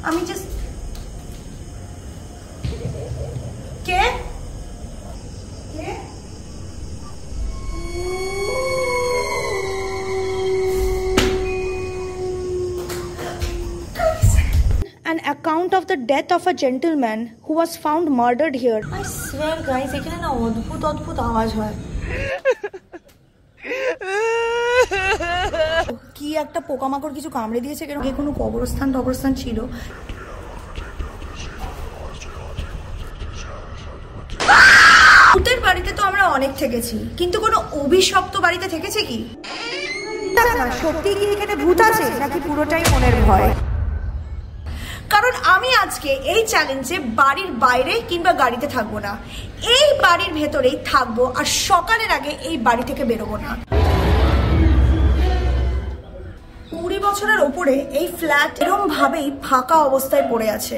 আমি just k An account of the death of a gentleman who was found murdered here. I swear guys, এখানে না অদ্ভুত অদ্ভুত আওয়াজ হয়। কি একটা পোকামাকড় কিছু কামড়ে দিয়েছে, কেন কোনো কবরস্থান ছিল। ভূতের বাড়িতে তো আমরা অনেক থেকেছি, কিন্তু কোনো অভিশপ্ত বাড়িতে থেকেছে কি? সত্যি কি এখানে ভূত আছে নাকি পুরোটাই মনের ভয়? কারণ আমি আজকে এই চ্যালেঞ্জে বাড়ির বাইরে কিংবা গাড়িতে থাকবো না, এই বাড়ির ভেতরেই থাকবো, আর সকালের আগে এই বাড়ি থেকে বেরোবো না। 20 বছরের ওপরে এই ফ্ল্যাট এরকম ভাবেই ফাঁকা অবস্থায় পড়ে আছে।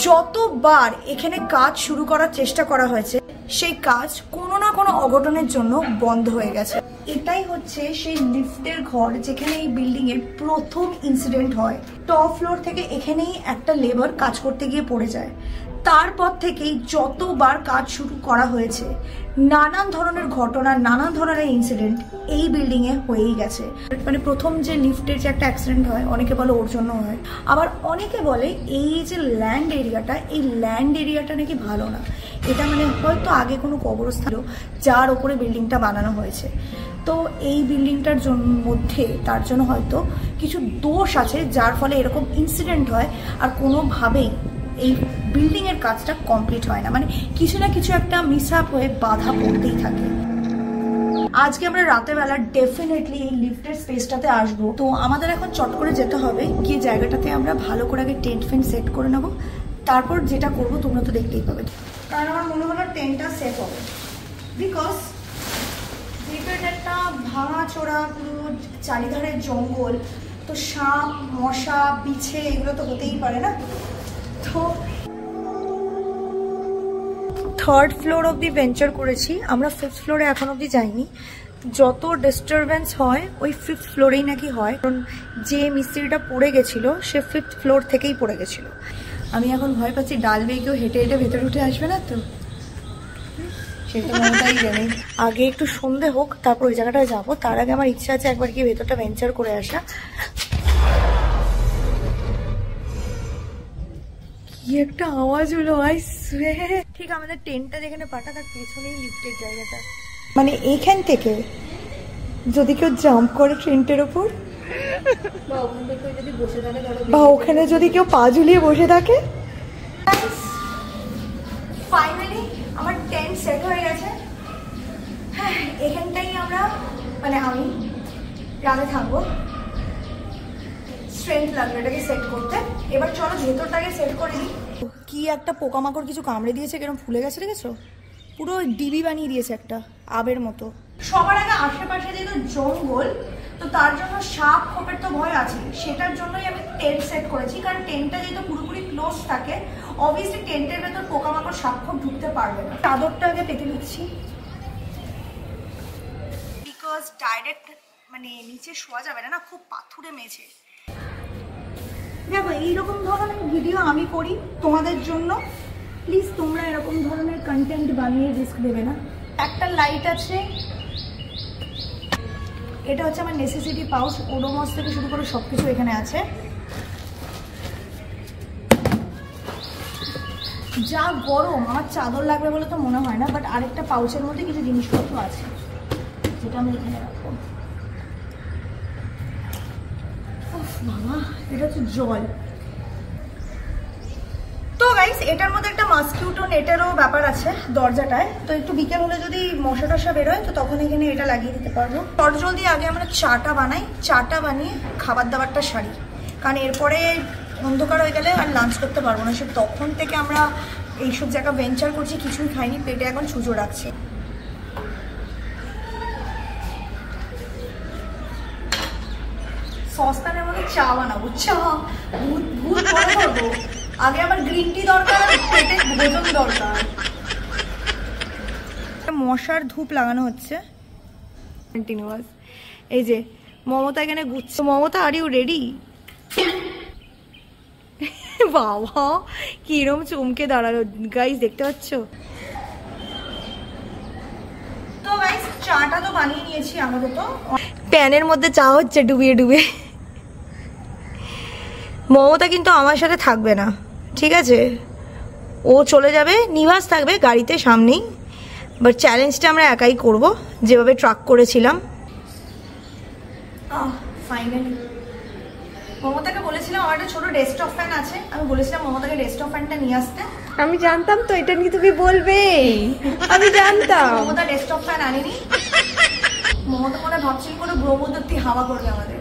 যতবার এখানে কাজ শুরু করার চেষ্টা করা হয়েছে, সেই কাজ কোনো না কোনো অঘটনের জন্য বন্ধ হয়ে গেছে। এটাই হচ্ছে সেই লিফটের ঘর যেখানে এই বিল্ডিং এর প্রথম ইনসিডেন্ট হয়। টপ ফ্লোর থেকে এখানেই একটা লেবার কাজ করতে গিয়ে পড়ে যায়। তারপর থেকেই যতবার কাজ শুরু করা হয়েছে, নানান ধরনের ঘটনা, নানান ধরনের ইনসিডেন্ট এই বিল্ডিং এ হয়েই গেছে। মানে প্রথম যে লিফটের যে একটা অ্যাক্সিডেন্ট হয়, অনেকে বলে ওর জন্য হয়, আবার অনেকে বলে এই যে ল্যান্ড এরিয়াটা, এই ল্যান্ড এরিয়াটা নাকি ভালো না। এটা মানে হয়তো আগে কোনো কবরস্থান যার ওপরে বিল্ডিংটা বানানো হয়েছে, তো এই বিল্ডিংটার মধ্যে তার জন্য হয়তো কিছু দোষ আছে, যার ফলে এরকম ইনসিডেন্ট হয়। আর কোনোভাবেই এই বিল্ডিং এর কাজটা কমপ্লিট হয় না, মানে কিছু না কিছু একটা মিসআপ হয়ে বাধা পড়তেই থাকে। আজকে আমরা রাতের বেলা ডেফিনেটলি এই লিফটের স্পেসটাতে আসবো। তো আমাদের এখন চট করে যেতে হবে, গিয়ে জায়গাটাতে আমরা ভালো করে আগে টেন্ট ফেন্ট সেট করে নেবো। তারপর যেটা করবো তোমরা তো দেখতেই পাবে। কারণ আমার মনে হলো টেন্টটা সেফ হবে, বিকজ যেহেতু এটা একটা ভাঙা চোরা পুরো চারিধারের জঙ্গল, তো সাপ, মশা, বিছে এগুলো তো হতেই পারে না। তো 3rd ফ্লোর অবধি ভেঞ্চার করেছি আমরা, 5th ফ্লোরে এখন অবধি যাইনি। যত ডিস্টারবেন্স হয় ওই 5th ফ্লোরেই নাকি হয়, কারণ যে মিস্ত্রিটা পড়ে গেছিল সে 5th ফ্লোর থেকেই পড়ে গেছিল। আমি এখন ভয় পাচ্ছি ডাল বেয়ে কেউ হেঁটে হেঁটে ভেতরে উঠে আসবে না তো, সেটা মমতাই জানে। আগে একটু সন্ধে হোক, তারপর ওই জায়গাটায় যাবো। তার আগে আমার ইচ্ছা আছে একবার গিয়ে ভেতরটা ভেঞ্চার করে আসা। কি একটা আওয়াজ হলো, আই সুয়ের। ঠিক আমাদের টেন্টটা যেখানে পাটা, তার পেছনেই লিফটের জায়গাটা। মানে এইখান থেকে যদি কেউ জাম্প করে ট্রেনটার ওপর, বা ওখানে যদি কেউ পা ঝুলিয়ে বসে থাকে। ফাইনালি আমার টেন্ট সেট হয়ে গেছে। হ্যাঁ, এখানটাই আমরা, মানে আমি রাতে থাকবো। স্ট্রেংথ লাগবে এটাকে সেট করতে। এবার চলো ভেতরটাকে সেট করে দিই। কি একটা পোকামাকড় কিছু কামড়ে দিয়েছে, কেরম ফুলে গেছে, দেখেছো? পুরো ডিবি বানিয়ে দিয়েছে একটা আবের মতো। সবার আগে আশেপাশে যেহেতু জঙ্গল, তো তার জন্য সাপ খোপের তো ভয় আছে, সেটার জন্যই আমি টেন্ট সেট করেছি। কারণ টেন্টটা যেহেতু পুরোপুরি ক্লোজ থাকে, অবভিয়াসলি টেন্টের ভেতর পোকামাকড় সাপ খোপ ঢুকতে পারবে না। চাদরটা আগে পেতে নিচ্ছি, বিকজ ডাইরেক্ট মানে নিচে শোয়া যাবে না, খুব পাথুরে মেঝে। দেখো এইরকম ধরনের ভিডিও আমি করি তোমাদের জন্য, প্লিজ তোমরা এরকম ধরনের কন্টেন্ট বানিয়ে রিস্ক দেবে না। একটা লাইট আছে, এটা হচ্ছে আমার নেসেসিটি পাউচ, ওডোমস থেকে শুরু করে সব কিছু এখানে আছে। যা গরম, আমার চাদর লাগবে বলে তো মনে হয় না, বাট আরেকটা পাউচের মধ্যে কিছু জিনিসপত্র আছে যেটা আমি এখানে রাখবো। বাবা, এটা হচ্ছে জল। তো গাইস, এটার মধ্যে একটা মসকিউটো নেটেরও ব্যাপার আছে দরজাটায়, তো একটু বিকেল হলে যদি মশা টশা বেরোয় তো তখন এখানে এটা লাগিয়ে দিতে পারবো। জলদি আগে আমরা চাটা বানাই, চাটা বানিয়ে খাবার দাবারটা সারি, কারণ এরপরে অন্ধকার হয়ে গেলে আর লাঞ্চ করতে পারবো না। সে তখন থেকে আমরা এইসব জায়গা ভেঞ্চার করছি, কিছুই খাইনি, পেটে এখন ছুঁচো রাখছে। সসপ্যানের মধ্যে চা বানাবো, চা ভূত পরে করবো। আগে আমার গ্রিন টি দরকার, পেটে ভোজন দরকার। মশার ধূপ লাগানো হচ্ছে কন্টিনিউয়াস। এই যে মমতা এখানে ঘুরছে। Mamata, are you ready? বাবা কিরম চমকে দাঁড়ালো গাইস, দেখতে পাচ্ছ? তো গাইস চাটা তো বানিয়ে নিয়েছি আমাদের, তো প্যানের মধ্যে চা হচ্ছে ডুবিয়ে ডুবিয়ে। মমতা কিন্তু আমার সাথে থাকবে না, ঠিক আছে? ও চলে যাবে, নিবাস থাকবে গাড়িতে সামনেই। বাট চ্যালেঞ্জটা আমরা একাই করব, যেভাবে ট্রাক করেছিলাম। ফাইনালি মমতাকে বলেছিলাম, আমার একটা ছোট ডেস্কটপ ফ্যান আছে, আমি বলেছিলাম মমতাকে ডেস্কটপ ফ্যানটা নিয়ে আসতে। আমি জানতাম তো এটা নিয়ে তুমি বলবে, আমি জানতাম। মমতা ডেস্কটপ ফ্যান আনেনি। মমতা মনে ভাবছিল কোনো ব্রহ্মদত্তি হাওয়া করবে আমাদের।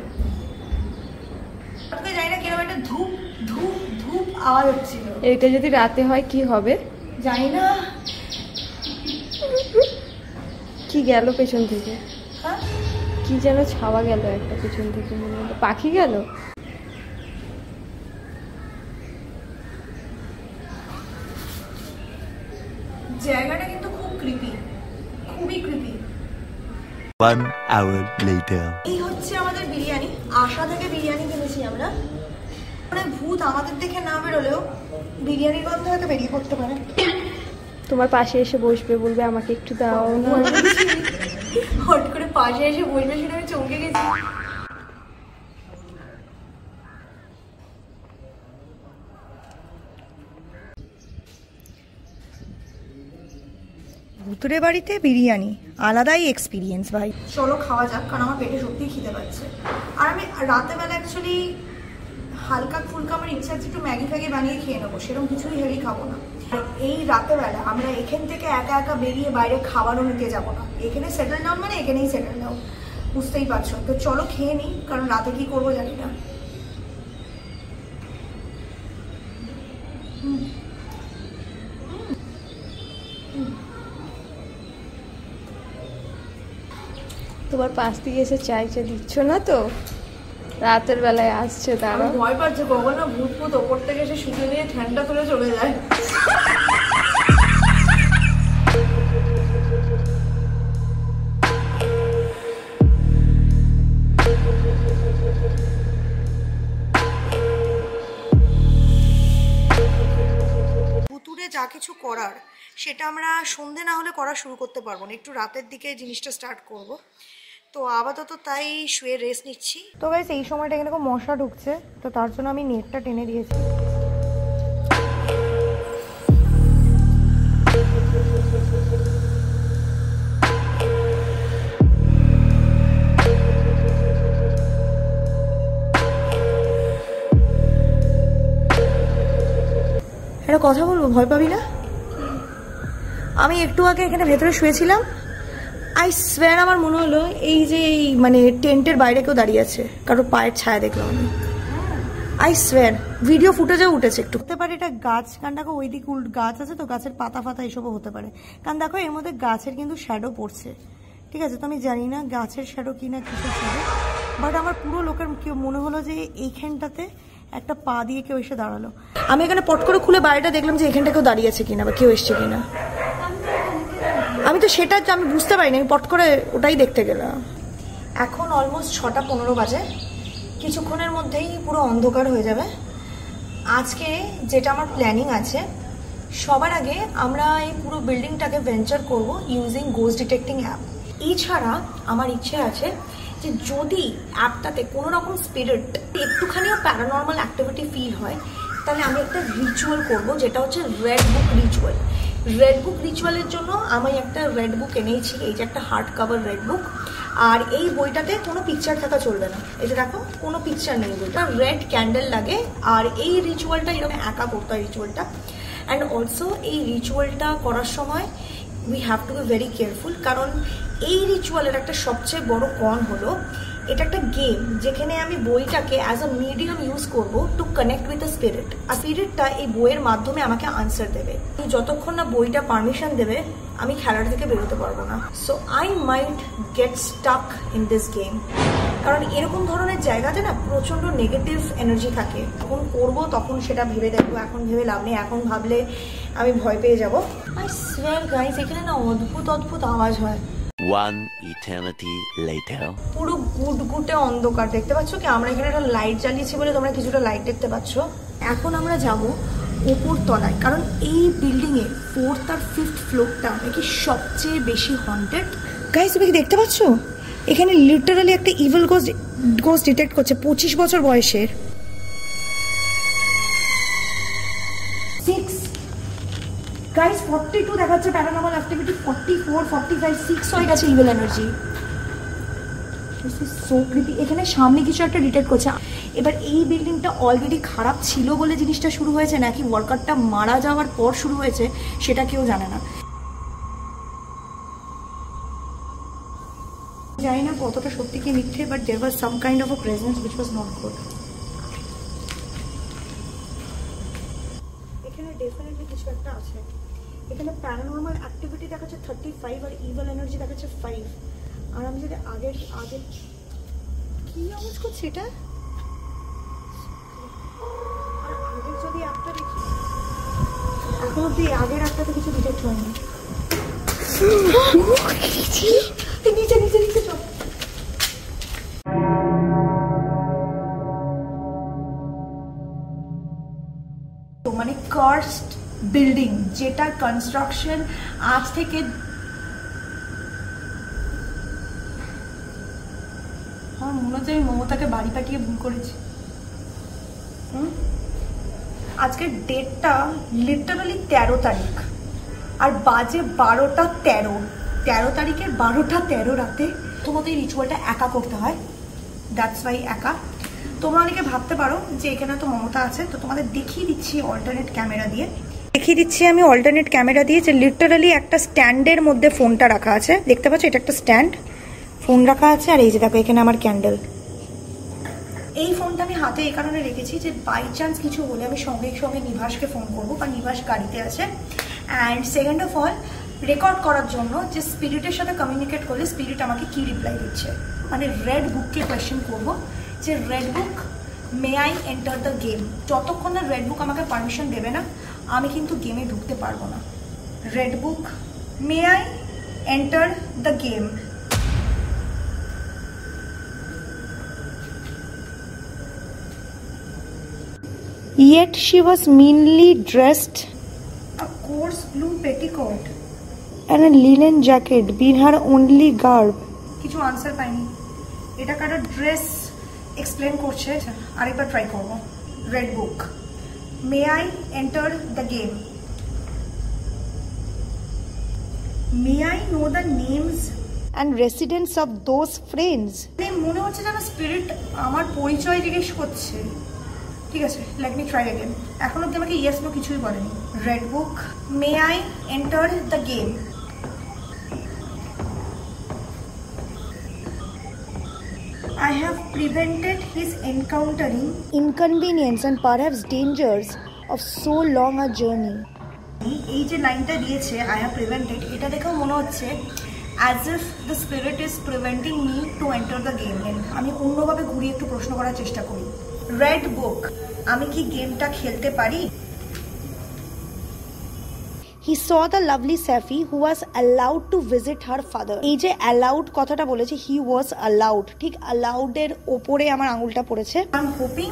জানি না কিরকম একটা ধূপ ধূপ ধূপ আওয়াজ হচ্ছিল। এটা যদি রাতে হয় কি হবে জানি না। কি গেল পেছন থেকে? হ্যাঁ কি যেন ছাওয়া গেল একটা পেছন থেকে, মনে হলো পাখি গেল। জায়গাটা কিন্তু খুব ক্রিপি, খুবই ক্রিপি। 1 hour later. এই হচ্ছে আমাদের বিরিয়ানি। আশা থেকে বিরিয়ানি কিনেছি আমরা। মানে ভূত আমাদের দেখে না বেরোলেও বিরিয়ানির গন্ধ হয়তো বেরিয়ে পড়তে পারে। তোমার পাশে এসে বসবে, বলবে আমাকে একটু দাও না। হট করে পাশে এসে বসবে শুনে আমি চমকে গেছি। ভুতুরে বাড়িতে বিরিয়ানি আলাদাই এক্সপিরিয়েন্স ভাই। চলো খাওয়া যাক, কারণ আমার পেটে সত্যিই খিদে পাচ্ছে। আর আমি রাতেবেলা অ্যাকচুয়ালি হালকা ফুলকা আমার ইচ্ছা আছে একটু ম্যাগি ফ্যাগি বানিয়ে খেয়ে নেবো, সেরকম কিছুই হেভি খাবো না। এই রাতেবেলা আমরা এখান থেকে একা একা বেরিয়ে বাইরে খাবারও নিতে যাবো না। এখানে সেটেল ডাউন মানে এখানেই সেটেল ডাউন, বুঝতেই পারছো। তো চলো খেয়ে নিই, কারণ রাতে কি করবো জানি না। তোমার পাশ থেকে এসে চাইছে দিচ্ছ না তো? রাতের বেলায় আসছে তারা। ভয় পাচ্ছে কখন না ভূত ভূত ওপর থেকে এসে শুনে নিয়ে ঠান্ডা তুলে চলে যায়। ভুতুরে যা কিছু করার সেটা আমরা সন্ধে না হলে করা শুরু করতে পারবো না, একটু রাতের দিকে জিনিসটা স্টার্ট করব। তো আপাতত তাই শুয়ে রেস্ট নিচ্ছি। তো গাইস এই সময়টা এখানে খুব মশা ঢুকছে, তো তার জন্য আমি নেটটা টেনে দিয়েছি। একটা কথা বলবো, ভয় পাবি না? আমি একটু আগে এখানে ভেতরে শুয়েছিলাম, আই সোয়্যার আমার মনে হলো এই যে মানে টেন্টের বাইরে কেউ দাঁড়িয়ে আছে, কারোর পায়ের ছায়া দেখলাম আমি। আই সোয়্যার ভিডিও ফুটেজেও উঠেছে একটু। হতে পারে এটা গাছ, কারণ দেখো ওইদিক গাছ আছে, তো গাছের পাতা ফাতা এসবও হতে পারে। কারণ দেখো এর মধ্যে গাছের কিন্তু শ্যাডো পড়ছে, ঠিক আছে? তো আমি জানি না গাছের শ্যাডো কি না কিসের শ্যাডো, বাট আমার পুরো লোকের মনে হলো যে এইখানটাতে একটা পা দিয়ে কেউ এসে দাঁড়ালো। আমি এখানে পট করে খুলে বাইরেটা দেখলাম যে এখানটা কেউ দাঁড়িয়ে আছে কিনা বা কেউ এসছে কিনা। আমি তো সেটা আমি বুঝতে পারিনি, আমি পট করে ওটাই দেখতে গেলাম। এখন অলমোস্ট 6:15 বাজে, কিছুক্ষণের মধ্যেই পুরো অন্ধকার হয়ে যাবে। আজকে যেটা আমার প্ল্যানিং আছে, সবার আগে আমরা এই পুরো বিল্ডিংটাকে ভেঞ্চার করব ইউজিং গোস্ট ডিটেক্টিং অ্যাপ। এছাড়া আমার ইচ্ছে আছে যে যদি অ্যাপটাতে কোনো রকম স্পিরিট একটুখানিও প্যারানর্মাল অ্যাক্টিভিটি ফিল হয়, তাহলে আমি একটা রিচুয়াল করব, যেটা হচ্ছে red book ritual. Red book রিচুয়ালের জন্য আমি একটা রেড বুক এনেছি, এই যে একটা হার্ড কাভার রেড বুক। আর এই বইটাতে কোনো পিকচার থাকা চলবে না, এই যে দেখো কোনো পিকচার নেই, বইটা রেড ক্যান্ডেল লাগে। আর এই রিচুয়ালটা এরকম একা করতে হয় রিচুয়ালটা। অ্যান্ড অলসো এই রিচুয়ালটা করার সময় we have to be very careful, কারণ এই রিচুয়ালের একটা সবচেয়ে বড় কন হলো এটা একটা গেম, যেখানে আমি বইটাকে অ্যাজ আ মিডিয়াম ইউজ করবো to connect with the spirit. আর স্পিরিটটা এই বইয়ের মাধ্যমে আমাকে আনসার দেবে। যতক্ষণ না বইটা পারমিশন দেবে আমি খেলার থেকে বেরোতে পারবো না। So I might get stuck in this game, কারণ এরকম ধরনের জায়গাতে না প্রচন্ড নেগেটিভ এনার্জি থাকে। যখন করবো তখন সেটা ভেবে দেখবো, এখন ভেবে লাভ নেই, এখন ভাবলে আমি ভয় পেয়ে যাবো। আই সোয়্যার গাইস এখানে না অদ্ভুত অদ্ভুত আওয়াজ হয়। One eternity later. পুরো গুটগুটে অন্ধকার, দেখতে পাচ্ছ কি? আমরা এখানে একটা লাইট জ্বালিয়েছি বলে তোমরা কিছুটা লাইট দেখতে পাচ্ছ। এখন আমরা যাব ওপর তলায়, কারণ এই বিল্ডিংয়ের 4th আর 5th ফ্লোরটা নাকি সবচেয়ে বেশি হন্টেড। গাইস, তুমি কি দেখতে পাচ্ছ? এখানে লিটারালি একটা ইভিল গোস্ট ডিটেক্ট করছে 25 বছর বয়সের। 6 গাইস 42 দেখাচ্ছে প্যারানর্মাল অ্যাক্টিভিটি, 44, 45, 6 হয়ে গেছে ইভিল এনার্জি। So creepy. এখানে সামনে কিছু একটা ডিটেক্ট করছে। এবার এই বিল্ডিংটা অলরেডি খারাপ ছিল বলে জিনিসটা শুরু হয়েছে, নাকি ওয়ার্কারটা মারা যাওয়ার পর শুরু হয়েছে সেটা কেউ জানে না। জানি না কতটা সত্যি কি মিথ্যে, but there was some kind of a presence which was not good. এখানে ডেফিনেটলি কিছু একটা আছে। এখানে প্যারানর্মাল অ্যাক্টিভিটি দেখাচ্ছে 35 আর ইভিল এনার্জি দেখাচ্ছে 5। আর আমি যদি আগে কি আওয়াজ করছে এটা, আর আগের যদি একটা দেখি, এখন অব্দি আগের একটাতে কিছু ডিটেক্ট হয়নি। নিচে নিচে নিচে চল। তো মানে কার্সড বিল্ডিং, যেটার কনস্ট্রাকশন আজ থেকে আমার মনে হচ্ছে আমি মমতাকে বাড়ি পাঠিয়ে ভুল করেছি। আজকের ডেটটা লিটারালি 13 তারিখ আর বাজে 12টা 13 তারিখের 12টা 13 রাতে। তোমাদের এই রিচুয়ালটা একা করতে হয়, দ্যাটস ওয়াই একা। তোমরা অনেকে ভাবতে পারো যে এখানে তো মমতা আছে, তো তোমাদের দেখিয়ে দিচ্ছি অল্টারনেট ক্যামেরা দিয়ে। আমি অল্টারনেট ক্যামেরা দিয়ে যে লিটারালি একটা স্ট্যান্ডের মধ্যে ফোনটা রাখা আছে, দেখতে পাচ্ছ? এটা একটা স্ট্যান্ড, ফোন রাখা আছে। আর এই যে দেখো এখানে আমার ক্যান্ডেল। এই ফোনটা আমি হাতে এই কারণে রেখেছি যে বাই চান্স কিছু হলে আমি সঙ্গে সঙ্গে নিভাসকে ফোন করবো, কারণ নিভাস গাড়িতে আছে। And second of all, record করার জন্য যে স্পিরিটের সাথে কমিউনিকেট করলে স্পিরিট আমাকে কি রিপ্লাই দিচ্ছে। মানে রেড বুককে কোয়েশ্চেন করবো যে red book may I enter the game. যতক্ষণ না রেড বুক আমাকে পারমিশন দেবে না, আমি কিন্তু গেমে ঢুকতে পারবো না। Red book may I enter the game. Yet she was meanly dressed, a coarse blue petticoat and a linen jacket being her only garb. কিছু আনসার পাইনি। এটা কারো ড্রেস এক্সপ্লেন করছে। আরেকবার ট্রাই করব। Red book may I enter the game. May I know the names and residents of those friends. মনে হচ্ছে যেন স্পিরিট আমার পরিচয় জিজ্ঞেস করছে। ঠিক আছে, লেট মি ট্রাই अगेन। এখন অবধি আমাকে ইয়েস নো কিছুই বলেনি। Red book may I enter the game. I have prevented his encountering inconvenience and perhaps dangers of so long a journey. এই যে লাইনটা দিয়েছে I have prevented, এটা দেখেও মনে হচ্ছে as if the spirit is preventing me to enter the game. আমি অন্যভাবে ঘুরিয়ে একটু প্রশ্ন করার চেষ্টা করি। রেড বুক, আমি কি গেমটা খেলতে পারি? He saw the lovely Safi who was allowed to visit her father. এই যে allowed কথাটা বলেছে, he was allowed, ঠিক allowed এর ওপরে আমার আঙুলটা পড়েছে। I'm hoping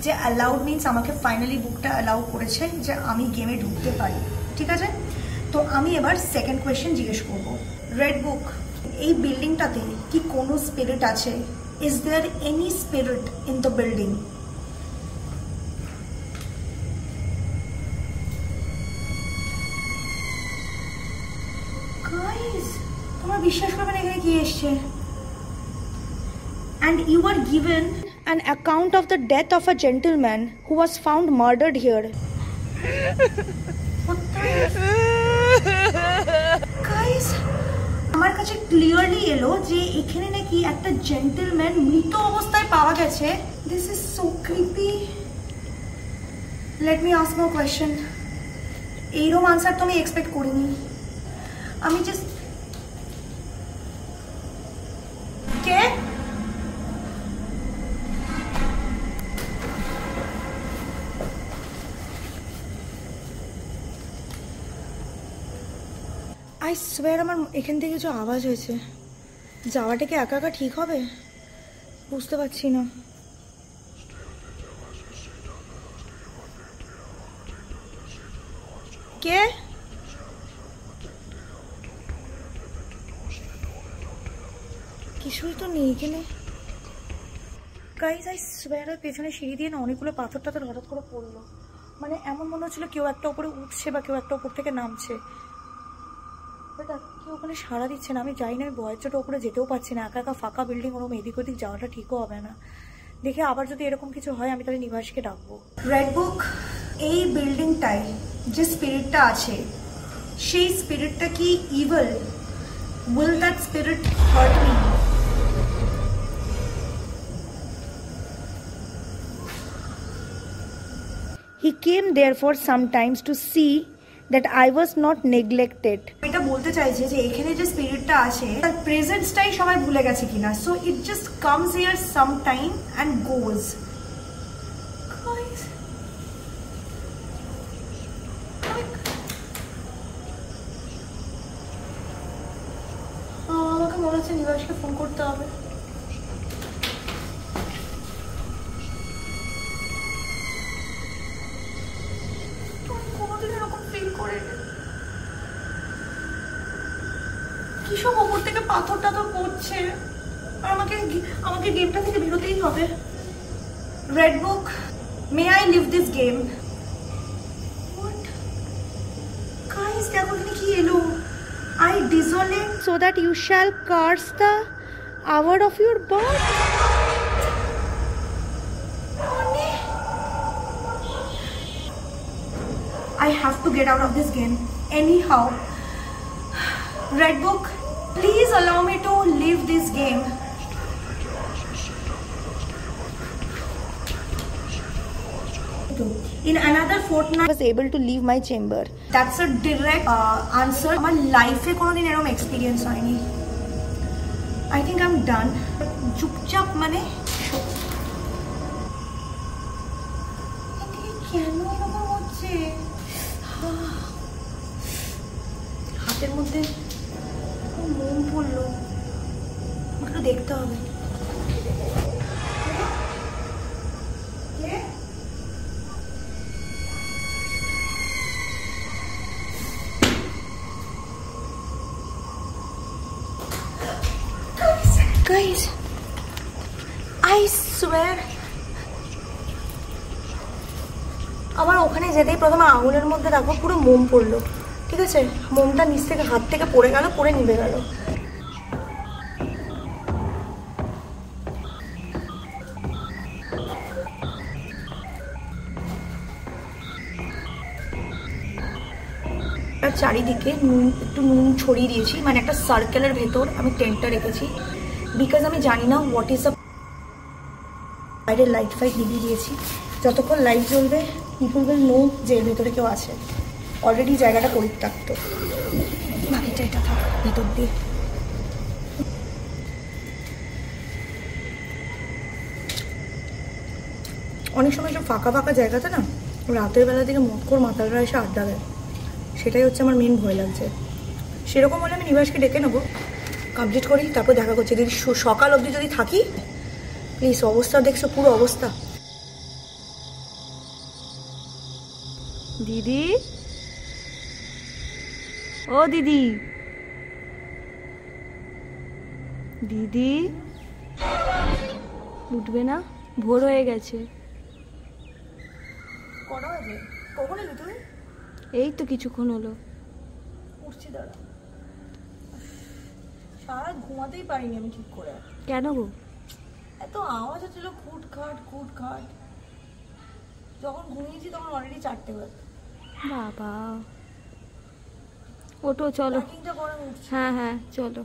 যে allowed means আমাকে ফাইনালি বুকটা allow করেছে যে আমি গেমে ঢুকতে পারি। ঠিক আছে, তো আমি এবার সেকেন্ড কোয়েশ্চেন জিজ্ঞেস করব। রেড বুক, এই বিল্ডিংটাতে কি কোনো স্পিরিট আছে? Is there any spirit in the building? Guys, তোমরা বিশ্বাস করবে না এখানে কি এসছে। And you were given an account of the death of a gentleman who was found murdered here. What the? Guys, আমার কাছে ক্লিয়ারলি এলো যে এখানে নাকি একটা জেন্টলম্যান মৃত অবস্থায় পাওয়া গেছে। This is so creepy. Let me ask more question. এইরকম আনসার তো আমি এক্সপেক্ট করিনি। আমি জাস্ট কে আই সোয়ার আমার এখান থেকে কিছু আওয়াজ হয়েছে। যাওয়াটা কি একা একা ঠিক হবে বুঝতে পারছি না। কে? কিছুই তো নেই এখানে। গাইস, আই সোয়্যার পেছনে সিঁড়ি দিয়ে না অনেকগুলো পাথর টাথর হঠাৎ করে পড়লো। মানে এমন মনে হচ্ছিল কেউ একটা উপরে উঠছে বা কেউ একটা উপর থেকে নামছে, বাট কেউ ওখানে সাড়া দিচ্ছে না। আমি যাই না, আমি ভয়ের চোটে ওপরে যেতেও পারছি না। একা একা ফাঁকা বিল্ডিং, ওরকম এদিক ওদিক যাওয়াটা ঠিকও হবে না। দেখে আবার যদি এরকম কিছু হয় আমি তাহলে নিবাসকে ডাকবো। রেড বুক, এই বিল্ডিংটায় যে স্পিরিটটা আছে সেই স্পিরিটটা কি evil? Will that spirit hurt me? He came there for some times to see that I was not neglected. এটা বলতে চাইছে যে এখানে যে স্পিরিটটা আছে তার প্রেজেন্সটাই সবাই ভুলে গেছে কিনা। So it just comes here some time and গোজ। আমাকে মনে হচ্ছে নিবাসকে ফোন করতে হবে। কিসব ওপর থেকে পাথর টাথর পড়ছে, আর আমাকে গেমটা থেকে বেরোতেই হবে। Red book, may I leave this game? What guys, দেখো এখানে কি এলো? I desolate so that you shall curse the hour of your birth. I have to get out of this game anyhow. Red book, please allow me to leave this game. In another fortnight I was able to leave my chamber. That's a direct answer. My life e kono din erom experience hoyni. I think I'm done. চুপচাপ মানে কেন এরকম হচ্ছে? হাতের মধ্যে মোম পড়লো, আমাকে দেখতে হবে। Guys, I swear আমার ওখানে যেতেই প্রথমে আঙুলের মধ্যে দেখো পুরো মোম পড়লো। ঠিক আছে, মোমটা নিচ থেকে হাত থেকে পড়ে গেল, পড়ে নিভে গেল। চারিদিকে একটু নুন ছড়িয়ে দিয়েছি, মানে একটা সার্কেলের ভেতর আমি টেন্টটা রেখেছি, বিকজ আমি জানি না হোয়াট ইজ দ্য। বাইরের লাইট ফাইট নিভিয়ে দিয়েছি, যতক্ষণ লাইট জ্বলবে পিপল উইল নো যে এর ভেতরে কেউ আছে। অলরেডি জায়গাটা পরিত্যক্ত, বাকিটা এটা থাক ভেতর দিয়ে। অনেক সময় সব ফাঁকা ফাঁকা জায়গাতে না রাতের বেলা দিকে মক্কর মাতালরা এসে আড্ডা দেয়, সেটাই হচ্ছে আমার মেন ভয় লাগছে। সেরকম হলে আমি নিবাসকে ডেকে নেবো, কমপ্লিট করি, তারপর দেখা করছি। যদি সকাল অবধি যদি থাকি প্লিজ। অবস্থা দেখছো, পুরো অবস্থা। দিদি, ও দিদি, দিদি উঠবে না? ভোর হয়ে গেছে। কটা বাজে? কখন এলি তুমি? এই তো কিছুক্ষণ হলো। উঠছি, দাঁড়া। সারা ঘুমাতেই পারিনি আমি ঠিক করে। কেন গো? এত আওয়াজ হচ্ছিল, খুটখাট খুটখাট। যখন ঘুমিয়েছি তখন অলরেডি 4টে বাজে। বাবা, ওটো চলো। প্যাকিংটা করে উঠছি। হ্যাঁ হ্যাঁ চলো।